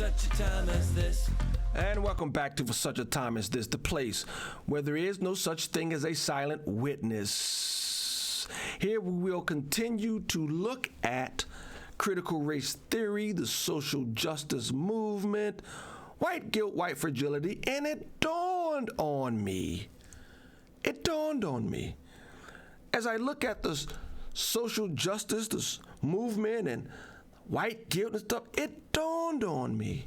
such a time as this. And welcome back to For Such a Time as This, the place where there is no such thing as a silent witness. Here we will continue to look at critical race theory, the social justice movement, white guilt, white fragility, and it dawned on me. As I look at the social justice, this movement, and white guilt and stuff, it dawned on me.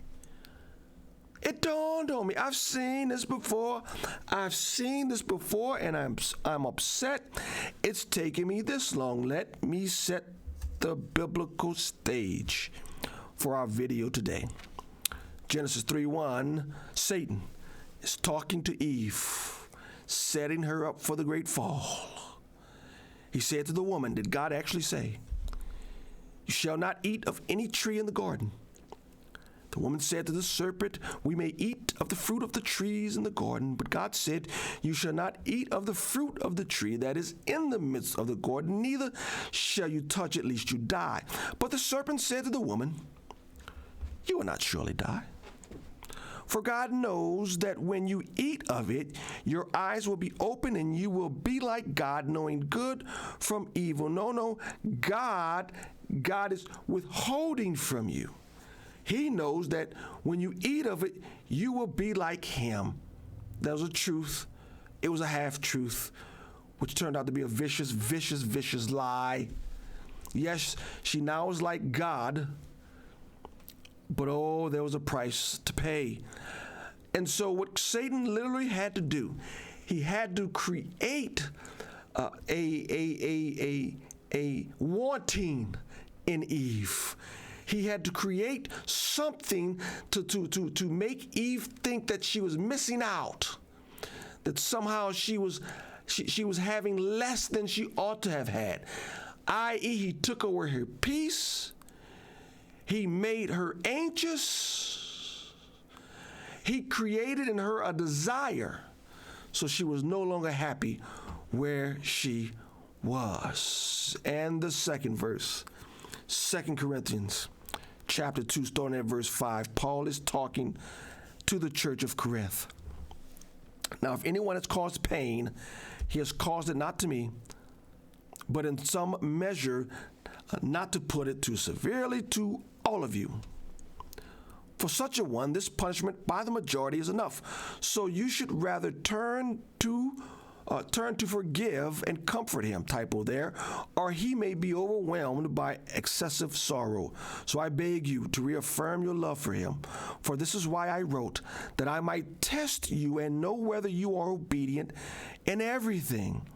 I've seen this before, and I'm upset. It's taken me this long. Let me set the biblical stage for our video today. Genesis 3:1, Satan is talking to Eve, setting her up for the great fall. He said to the woman, did God actually say, "You shall not eat of any tree in the garden"? The woman said to the serpent, "We may eat of the fruit of the trees in the garden, but God said, you shall not eat of the fruit of the tree that is in the midst of the garden, neither shall you touch it, lest you die." But the serpent said to the woman, "You will not surely die. For God knows that when you eat of it, your eyes will be open and you will be like God, knowing good from evil." No, God is withholding from you. He knows that when you eat of it, you will be like him. That was a truth. It was a half-truth, which turned out to be a vicious lie. Yes, she now is like God, but there was a price to pay. And so what Satan literally had to do, he had to create a wanting in Eve. He had to create something to make Eve think that she was missing out, that somehow she was having less than she ought to have had, i.e., he took away her peace, he made her anxious, he created in her a desire, so she was no longer happy where she was. And the second verse, 2 Corinthians chapter 2, starting at verse 5, Paul is talking to the church of Corinth. "Now, if anyone has caused pain, he has caused it not to me, but in some measure, not to put it too severely, to all of you. For such a one, this punishment by the majority is enough. So you should rather turn to forgive and comfort him," typo there, "or he may be overwhelmed by excessive sorrow. So I beg you to reaffirm your love for him. For this is why I wrote, that I might test you and know whether you are obedient in everything."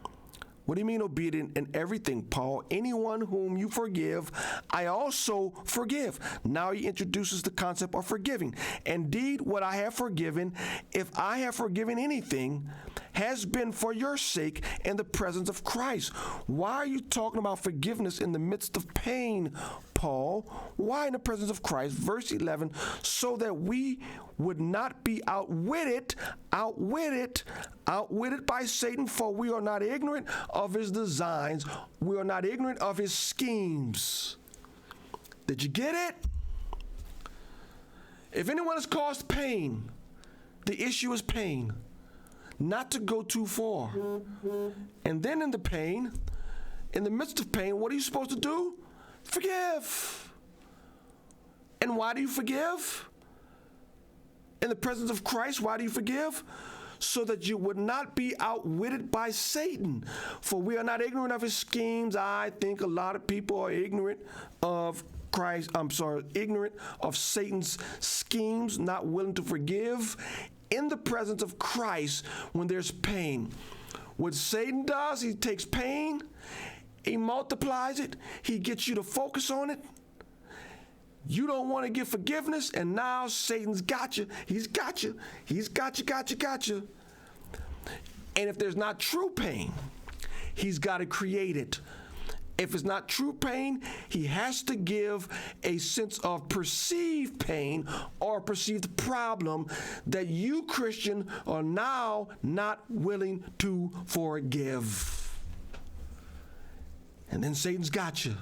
What do you mean obedient in everything, Paul? "Anyone whom you forgive, I also forgive." Now he introduces the concept of forgiving. "Indeed, what I have forgiven, if I have forgiven anything, has been for your sake in the presence of Christ." Why are you talking about forgiveness in the midst of pain, Paul? Why in the presence of Christ? Verse 11, "So that we would not be outwitted by Satan, for we are not ignorant of his designs. We are not ignorant of his schemes." Did you get it? If anyone has caused pain, the issue is pain. Not to go too far. And then in the midst of pain, what are you supposed to do? Forgive. And why do you forgive? In the presence of Christ, why do you forgive? So that you would not be outwitted by Satan. For we are not ignorant of his schemes. I think a lot of people are ignorant of ignorant of Satan's schemes, not willing to forgive in the presence of Christ when there's pain. What Satan does, he takes pain, he multiplies it, he gets you to focus on it. You don't want to give forgiveness, and now Satan's got you. He's got you. Got you. And if there's not true pain, he's got to create it. If it's not true pain, he has to give a sense of perceived pain or perceived problem that you, Christian, are now not willing to forgive. And then Satan's got you.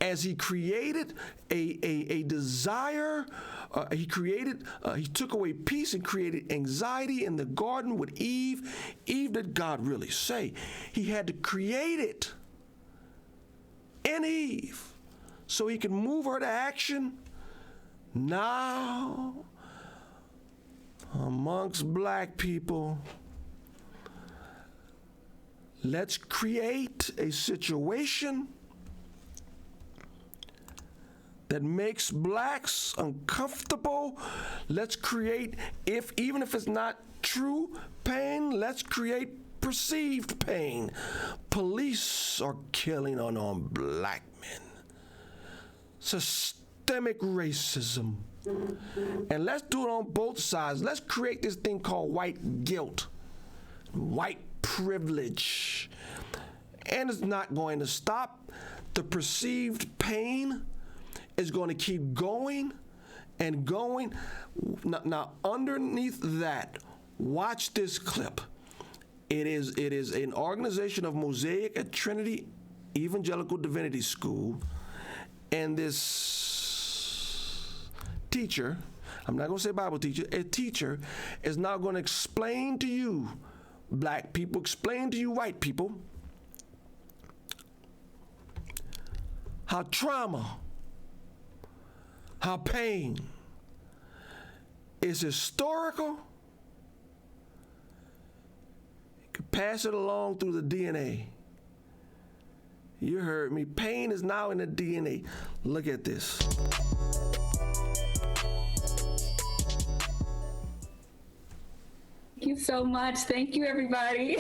as he created a desire, he took away peace and created anxiety in the garden with Eve. Eve, did God really say? He had to create it in Eve so he could move her to action. Now, amongst black people, let's create a situation that makes blacks uncomfortable. Let's create, even if it's not true pain, let's create perceived pain. Police are killing unarmed black men. Systemic racism. And let's do it on both sides. Let's create this thing called white guilt, white privilege. And it's not going to stop. The perceived pain is going to keep going and going. Now, underneath that, watch this clip. It is an organization of Mosaic at Trinity Evangelical Divinity Schoo, and this teacher, I'm not going to say Bible teacher, a teacher is now going to explain to you, black people, explain to you, white people, how trauma, how pain is historical. You can pass it along through the DNA. You heard me. Pain is now in the DNA. Look at this. Thank you so much. Thank you, everybody.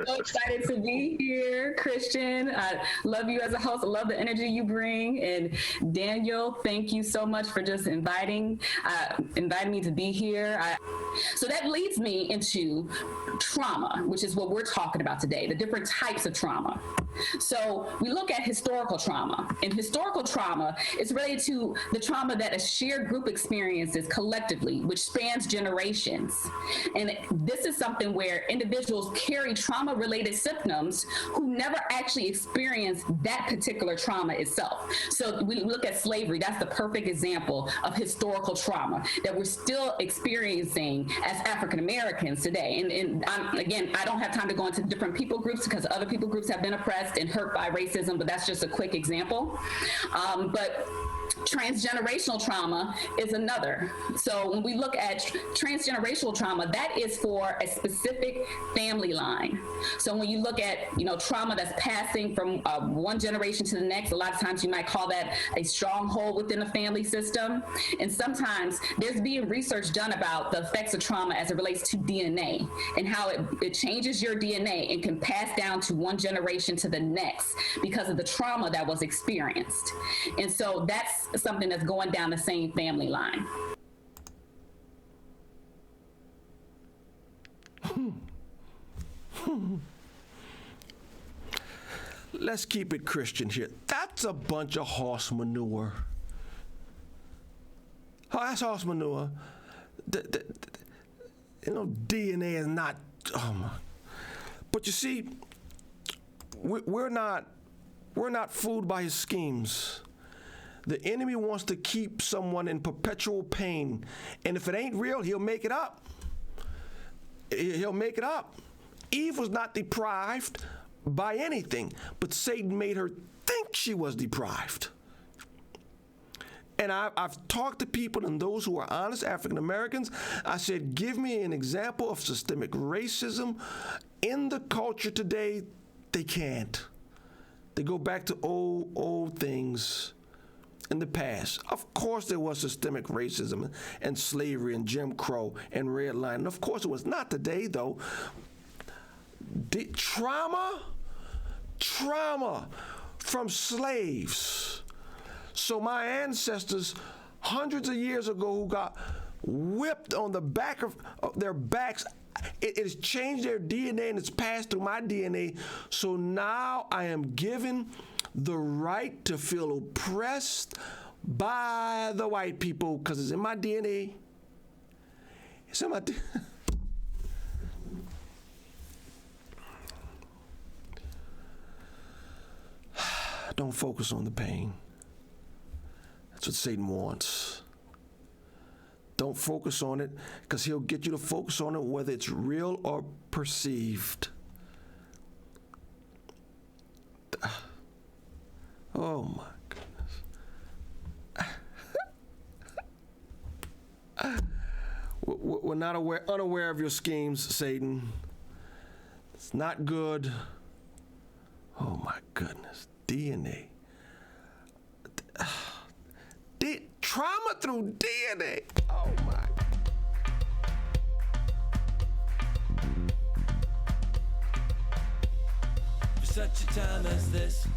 So excited to be here, Christian. I love you as a host. I love the energy you bring. And Daniel, thank you so much for just inviting me to be here. So that leads me into trauma, which is what we're talking about today, the different types of trauma. So we look at historical trauma, and historical trauma is related to the trauma that a shared group experiences collectively, which spans generations. And this is something where individuals carry trauma-related symptoms who never actually experienced that particular trauma itself. So we look at slavery. That's the perfect example of historical trauma that we're still experiencing as African Americans today. And again, I don't have time to go into different people groups because other people groups have been oppressed and hurt by racism, but that's just a quick example. But transgenerational trauma is another. So when we look at transgenerational trauma, that is for a specific family line. So when you look at, trauma that's passing from one generation to the next, a lot of times you might call that a stronghold within a family system. And sometimes there's being research done about the effects of trauma as it relates to DNA and how it changes your DNA and can pass down to one generation to the next because of the trauma that was experienced. And so that's something that's going down the same family line. Let's keep it Christian here. That's a bunch of horse manure. Oh, that's horse manure. DNA is not. Oh my. But you see, we're not fooled by his schemes. The enemy wants to keep someone in perpetual pain. And if it ain't real, he'll make it up. He'll make it up. Eve was not deprived by anything, but Satan made her think she was deprived. And I've talked to people, and those who are honest African Americans, I said, give me an example of systemic racism in the culture today. They can't. They go back to old things in the past. Of course there was systemic racism and slavery and Jim Crow and redlining. Of course it was not today, though. Trauma from slaves. So my ancestors hundreds of years ago who got whipped on the back of their backs, it has changed their DNA and it's passed through my DNA. So now I am given the right to feel oppressed by the white people because it's in my DNA. It's in my DNA. Don't focus on the pain. That's what Satan wants. Don't focus on it, because he'll get you to focus on it whether it's real or perceived. Oh my goodness. We're not unaware of your schemes, Satan. It's not good. Oh my goodness. DNA. Trauma through DNA. Oh my. For such a time as this,